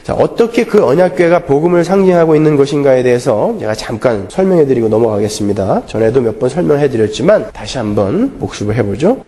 자, 어떻게 그 언약궤가 복음을 상징하고 있는 것인가에 대해서 제가 잠깐 설명해드리고 넘어가겠습니다. 전에도 몇 번 설명해드렸지만 다시 한번 복습을 해보죠.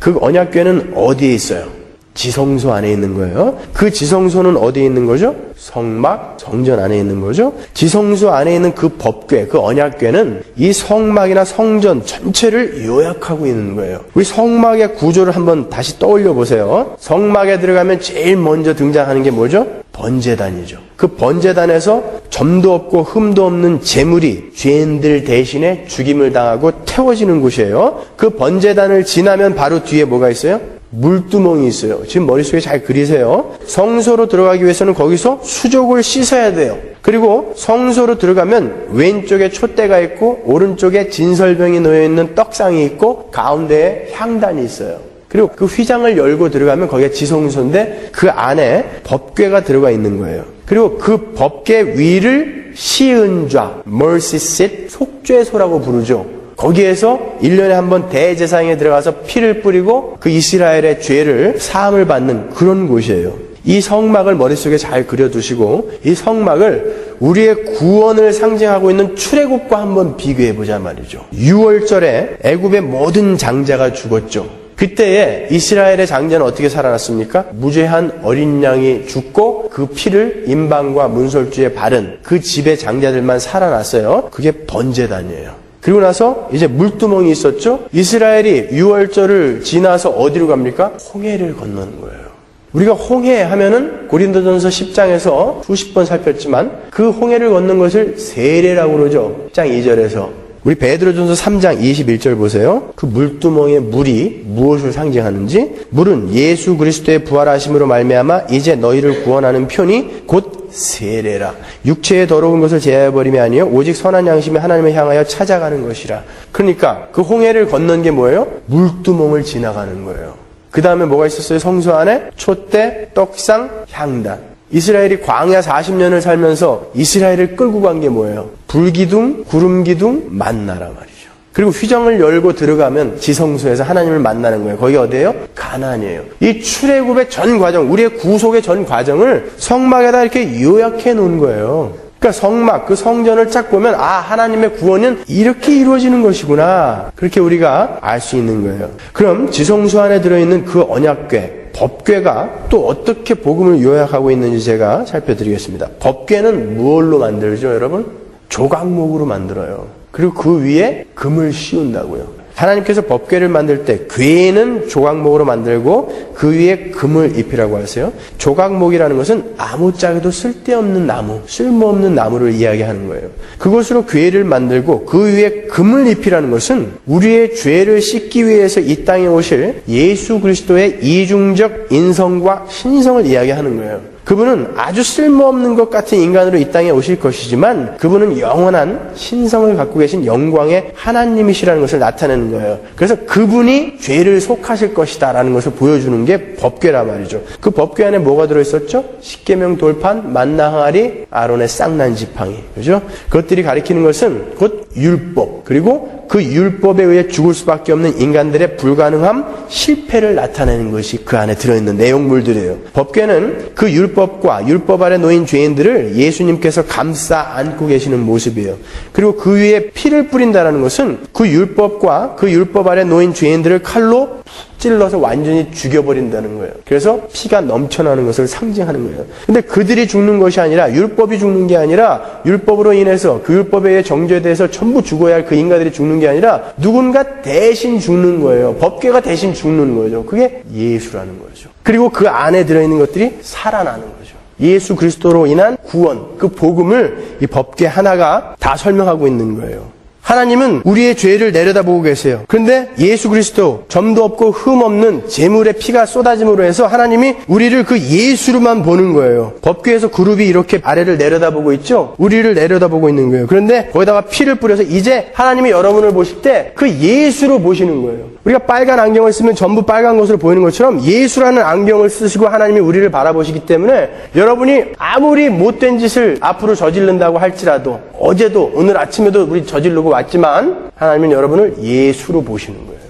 그 언약궤는 어디에 있어요? 지성소 안에 있는 거예요. 그 지성소는 어디에 있는 거죠? 성막, 성전 안에 있는 거죠. 지성소 안에 있는 그 법궤, 그 언약궤는 이 성막이나 성전 전체를 요약하고 있는 거예요. 우리 성막의 구조를 한번 다시 떠올려 보세요. 성막에 들어가면 제일 먼저 등장하는 게 뭐죠? 번제단이죠. 그 번제단에서 점도 없고 흠도 없는 제물이 죄인들 대신에 죽임을 당하고 태워지는 곳이에요. 그 번제단을 지나면 바로 뒤에 뭐가 있어요? 물두멍이 있어요. 지금 머릿속에 잘 그리세요. 성소로 들어가기 위해서는 거기서 수족을 씻어야 돼요. 그리고 성소로 들어가면 왼쪽에 촛대가 있고 오른쪽에 진설병이 놓여있는 떡상이 있고 가운데에 향단이 있어요. 그리고 그 휘장을 열고 들어가면 거기가 지성소인데 그 안에 법궤가 들어가 있는 거예요. 그리고 그 법궤 위를 시은좌, mercy seat, 속죄소라고 부르죠. 거기에서 1년에 한 번 대제사장에 들어가서 피를 뿌리고 그 이스라엘의 죄를 사함을 받는 그런 곳이에요. 이 성막을 머릿속에 잘 그려두시고 이 성막을 우리의 구원을 상징하고 있는 출애굽과 한번 비교해보자 말이죠. 6월절에 애굽의 모든 장자가 죽었죠. 그때에 이스라엘의 장자는 어떻게 살아났습니까? 무죄한 어린 양이 죽고 그 피를 임방과 문설주에 바른 그 집의 장자들만 살아났어요. 그게 번제단이에요. 그리고 나서 이제 물두멍이 있었죠. 이스라엘이 6월절을 지나서 어디로 갑니까? 홍해를 건너는 거예요. 우리가 홍해 하면은 고린도전서 10장에서 수십 번 살폈지만 그 홍해를 걷는 것을 세례라고 그러죠. 10장 2절에서. 우리 베드로전서 3장 21절 보세요. 그 물두멍의 물이 무엇을 상징하는지. 물은 예수 그리스도의 부활하심으로 말미암아 이제 너희를 구원하는 편이 곧 세례라. 육체의 더러운 것을 제하여버림이 아니요 오직 선한 양심이 하나님을 향하여 찾아가는 것이라. 그러니까 그 홍해를 건넌 게 뭐예요? 물두멍을 지나가는 거예요. 그 다음에 뭐가 있었어요? 성소 안에 촛대, 떡상, 향단. 이스라엘이 광야 40년을 살면서 이스라엘을 끌고 간 게 뭐예요? 불기둥, 구름기둥, 만나라 말이죠. 그리고 휘정을 열고 들어가면 지성소에서 하나님을 만나는 거예요. 거기 어디예요? 가나안이에요. 이 출애굽의 전 과정, 우리의 구속의 전 과정을 성막에다 이렇게 요약해 놓은 거예요. 그러니까 성막, 그 성전을 쫙 보면 아, 하나님의 구원은 이렇게 이루어지는 것이구나. 그렇게 우리가 알 수 있는 거예요. 그럼 지성소 안에 들어있는 그 언약궤, 법궤가 또 어떻게 복음을 요약하고 있는지 제가 살펴드리겠습니다. 법궤는 무엇로 만들죠, 여러분? 조각목으로 만들어요. 그리고 그 위에 금을 씌운다고요. 하나님께서 법궤를 만들 때 궤는 조각목으로 만들고 그 위에 금을 입히라고 하세요. 조각목이라는 것은 아무짝에도 쓸데없는 나무, 쓸모없는 나무를 이야기하는 거예요. 그것으로 궤를 만들고 그 위에 금을 입히라는 것은 우리의 죄를 씻기 위해서 이 땅에 오실 예수 그리스도의 이중적 인성과 신성을 이야기하는 거예요. 그분은 아주 쓸모없는 것 같은 인간으로 이 땅에 오실 것이지만 그분은 영원한 신성을 갖고 계신 영광의 하나님이시라는 것을 나타내는 거예요. 그래서 그분이 죄를 속하실 것이다 라는 것을 보여주는 게 법궤란 말이죠. 그 법궤 안에 뭐가 들어있었죠? 십계명 돌판, 만나 항아리, 아론의 쌍난 지팡이. 그죠? 그것들이 가리키는 것은 곧 율법, 그리고 그 율법에 의해 죽을 수밖에 없는 인간들의 불가능함, 실패를 나타내는 것이 그 안에 들어있는 내용물들이에요. 법궤는 그 율법과 율법 아래 놓인 죄인들을 예수님께서 감싸 안고 계시는 모습이에요. 그리고 그 위에 피를 뿌린다는 것은 그 율법과 그 율법 아래 놓인 죄인들을 칼로 찔러서 완전히 죽여버린다는 거예요. 그래서 피가 넘쳐나는 것을 상징하는 거예요. 근데 그들이 죽는 것이 아니라, 율법이 죽는 게 아니라, 율법으로 인해서 그 율법에 의해 정죄돼서 전부 죽어야 할 그 인간들이 죽는 게 아니라 누군가 대신 죽는 거예요. 법궤가 대신 죽는 거죠. 그게 예수라는 거죠. 그리고 그 안에 들어있는 것들이 살아나는 거죠. 예수 그리스도로 인한 구원, 그 복음을 이 법궤 하나가 다 설명하고 있는 거예요. 하나님은 우리의 죄를 내려다보고 계세요. 그런데 예수 그리스도, 점도 없고 흠 없는 제물의 피가 쏟아짐으로 해서 하나님이 우리를 그 예수로만 보는 거예요. 법궤에서 그룹이 이렇게 아래를 내려다보고 있죠? 우리를 내려다보고 있는 거예요. 그런데 거기다가 피를 뿌려서 이제 하나님이 여러분을 보실 때 그 예수로 보시는 거예요. 우리가 빨간 안경을 쓰면 전부 빨간 것으로 보이는 것처럼 예수라는 안경을 쓰시고 하나님이 우리를 바라보시기 때문에 여러분이 아무리 못된 짓을 앞으로 저지른다고 할지라도, 어제도 오늘 아침에도 우리 저지르고 왔지만 하나님은 여러분을 예수로 보시는 거예요.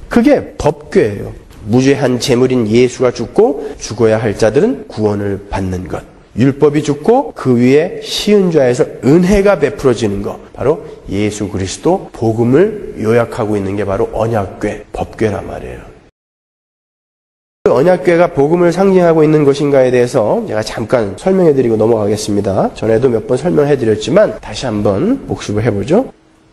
그게 법궤예요. 무죄한 제물인 예수가 죽고 죽어야 할 자들은 구원을 받는 것. 율법이 죽고 그 위에 시은좌에서 은혜가 베풀어지는 것, 바로 예수 그리스도 복음을 요약하고 있는 게 바로 언약궤, 법궤란 말이에요. 그 언약궤가 복음을 상징하고 있는 것인가에 대해서 제가 잠깐 설명해드리고 넘어가겠습니다. 전에도 몇 번 설명해드렸지만 다시 한번 복습을 해보죠.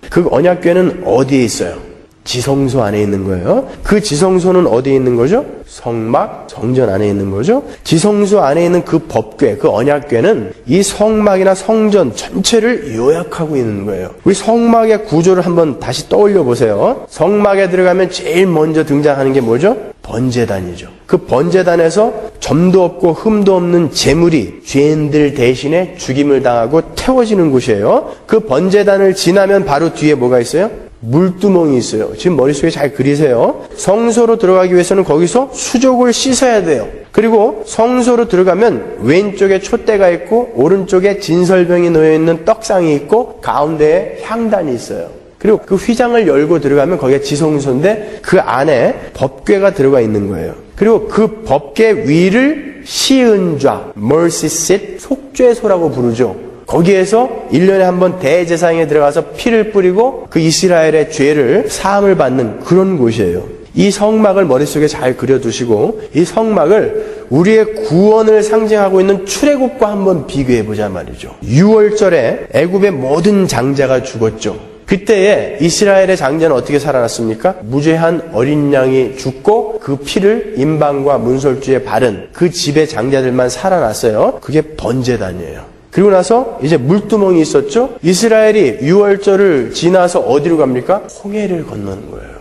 그 언약궤는 어디에 있어요? 지성소 안에 있는 거예요. 그 지성소는 어디에 있는 거죠? 성막, 성전 안에 있는 거죠. 지성소 안에 있는 그 법궤, 그 언약궤는 이 성막이나 성전 전체를 요약하고 있는 거예요. 우리 성막의 구조를 한번 다시 떠올려 보세요. 성막에 들어가면 제일 먼저 등장하는 게 뭐죠? 번제단이죠. 그 번제단에서 점도 없고 흠도 없는 제물이 죄인들 대신에 죽임을 당하고 태워지는 곳이에요. 그 번제단을 지나면 바로 뒤에 뭐가 있어요? 물두멍이 있어요. 지금 머릿속에 잘 그리세요. 성소로 들어가기 위해서는 거기서 수족을 씻어야 돼요. 그리고 성소로 들어가면 왼쪽에 촛대가 있고 오른쪽에 진설병이 놓여있는 떡상이 있고 가운데에 향단이 있어요. 그리고 그 휘장을 열고 들어가면 거기가 지성소인데 그 안에 법궤가 들어가 있는 거예요. 그리고 그 법궤 위를 시은좌, mercy seat, 속죄소라고 부르죠. 거기에서 1년에 한 번 대제사장에 들어가서 피를 뿌리고 그 이스라엘의 죄를 사함을 받는 그런 곳이에요. 이 성막을 머릿속에 잘 그려두시고 이 성막을 우리의 구원을 상징하고 있는 출애굽과 한번 비교해보자 말이죠. 6월절에 애굽의 모든 장자가 죽었죠. 그때에 이스라엘의 장자는 어떻게 살아났습니까? 무죄한 어린 양이 죽고 그 피를 임방과 문설주에 바른 그 집의 장자들만 살아났어요. 그게 번제단이에요. 그리고 나서 이제 물두멍이 있었죠. 이스라엘이 6월절을 지나서 어디로 갑니까? 홍해를 건너는 거예요.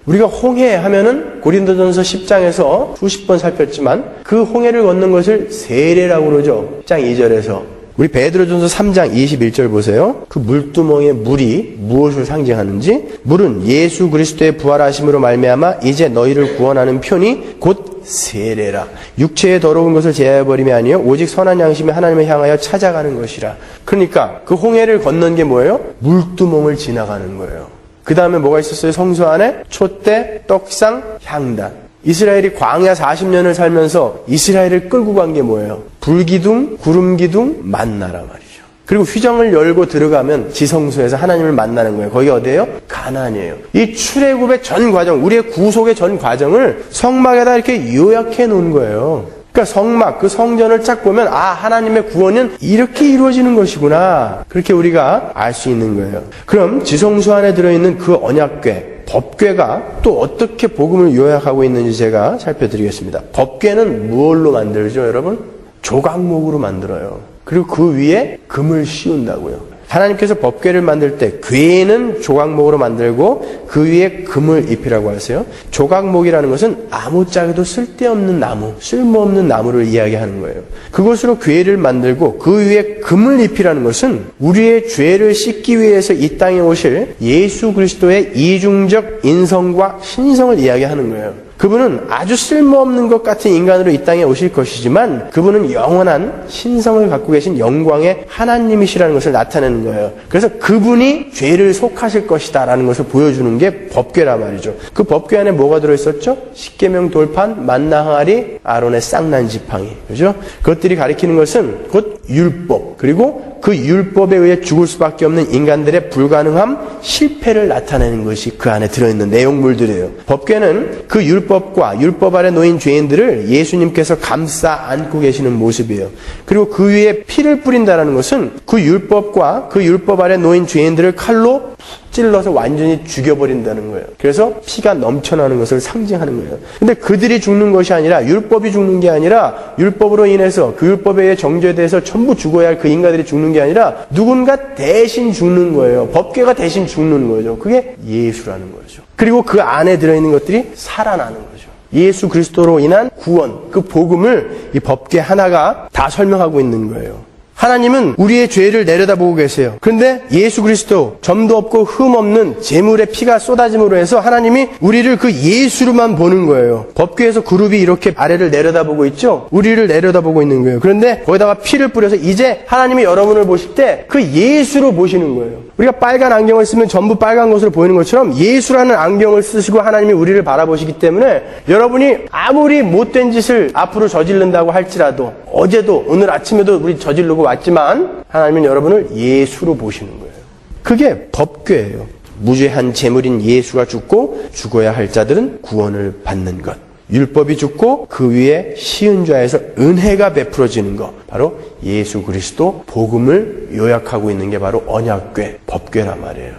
우리가 홍해 하면은 고린도전서 10장에서 수십 번 살폈지만 그 홍해를 걷는 것을 세례라고 그러죠. 10장 2절에서. 우리 베드로전서 3장 21절 보세요. 그 물두멍의 물이 무엇을 상징하는지. 물은 예수 그리스도의 부활하심으로 말미암아 이제 너희를 구원하는 편이 곧 세례라. 육체의 더러운 것을 제하여버림이 아니요 오직 선한 양심이 하나님을 향하여 찾아가는 것이라. 그러니까 그 홍해를 건넌 게 뭐예요? 물두멍을 지나가는 거예요. 그 다음에 뭐가 있었어요? 성소 안에 촛대, 떡상, 향단. 이스라엘이 광야 40년을 살면서 이스라엘을 끌고 간 게 뭐예요? 불기둥, 구름기둥, 만나라 말이죠. 그리고 휘장을 열고 들어가면 지성소에서 하나님을 만나는 거예요. 거기 어디예요? 가나안이에요. 이 출애굽의 전 과정, 우리의 구속의 전 과정을 성막에다 이렇게 요약해 놓은 거예요. 그러니까 성막, 그 성전을 쫙 보면 아, 하나님의 구원은 이렇게 이루어지는 것이구나. 그렇게 우리가 알 수 있는 거예요. 그럼 지성소 안에 들어있는 그 언약궤, 법궤가 또 어떻게 복음을 요약하고 있는지 제가 살펴드리겠습니다. 법궤는 무엇로 만들죠, 여러분? 조각목으로 만들어요. 그리고 그 위에 금을 씌운다고요. 하나님께서 법궤를 만들 때 궤는 조각목으로 만들고 그 위에 금을 입히라고 하세요. 조각목이라는 것은 아무짝에도 쓸데없는 나무, 쓸모없는 나무를 이야기하는 거예요. 그것으로 궤를 만들고 그 위에 금을 입히라는 것은 우리의 죄를 씻기 위해서 이 땅에 오실 예수 그리스도의 이중적 인성과 신성을 이야기하는 거예요. 그분은 아주 쓸모없는 것 같은 인간으로 이 땅에 오실 것이지만 그분은 영원한 신성을 갖고 계신 영광의 하나님이시라는 것을 나타내는 거예요. 그래서 그분이 죄를 속하실 것이다 라는 것을 보여주는 게 법궤란 말이죠. 그 법궤 안에 뭐가 들어있었죠? 십계명 돌판, 만나 항아리, 아론의 쌍난 지팡이. 그죠? 그것들이 가리키는 것은 곧 율법, 그리고 그 율법에 의해 죽을 수밖에 없는 인간들의 불가능함, 실패를 나타내는 것이 그 안에 들어있는 내용물들이에요. 법궤는 그 율법과 율법 아래 놓인 죄인들을 예수님께서 감싸 안고 계시는 모습이에요. 그리고 그 위에 피를 뿌린다는 것은 그 율법과 그 율법 아래 놓인 죄인들을 칼로 찔러서 완전히 죽여버린다는 거예요. 그래서 피가 넘쳐나는 것을 상징하는 거예요. 근데 그들이 죽는 것이 아니라 율법이 죽는 게 아니라 율법으로 인해서 그 율법에 의해 정죄돼서 전부 죽어야 할 그 인간들이 죽는 게 아니라 누군가 대신 죽는 거예요. 법궤가 대신 죽는 거죠. 그게 예수라는 거죠. 그리고 그 안에 들어있는 것들이 살아나는 거죠. 예수 그리스도로 인한 구원, 그 복음을 이 법궤 하나가 다 설명하고 있는 거예요. 하나님은 우리의 죄를 내려다보고 계세요. 그런데 예수 그리스도 점도 없고 흠 없는 제물의 피가 쏟아짐으로 해서 하나님이 우리를 그 예수로만 보는 거예요. 법궤에서 그룹이 이렇게 아래를 내려다보고 있죠? 우리를 내려다보고 있는 거예요. 그런데 거기다가 피를 뿌려서 이제 하나님이 여러분을 보실 때 그 예수로 보시는 거예요. 우리가 빨간 안경을 쓰면 전부 빨간 것으로 보이는 것처럼 예수라는 안경을 쓰시고 하나님이 우리를 바라보시기 때문에 여러분이 아무리 못된 짓을 앞으로 저지른다고 할지라도 어제도 오늘 아침에도 우리 저지르고 왔지만 하나님은 여러분을 예수로 보시는 거예요. 그게 법궤예요. 무죄한 제물인 예수가 죽고 죽어야 할 자들은 구원을 받는 것. 율법이 죽고 그 위에 시은좌에서 은혜가 베풀어지는 것. 바로 예수 그리스도 복음을 요약하고 있는 게 바로 언약궤, 법궤란 말이에요.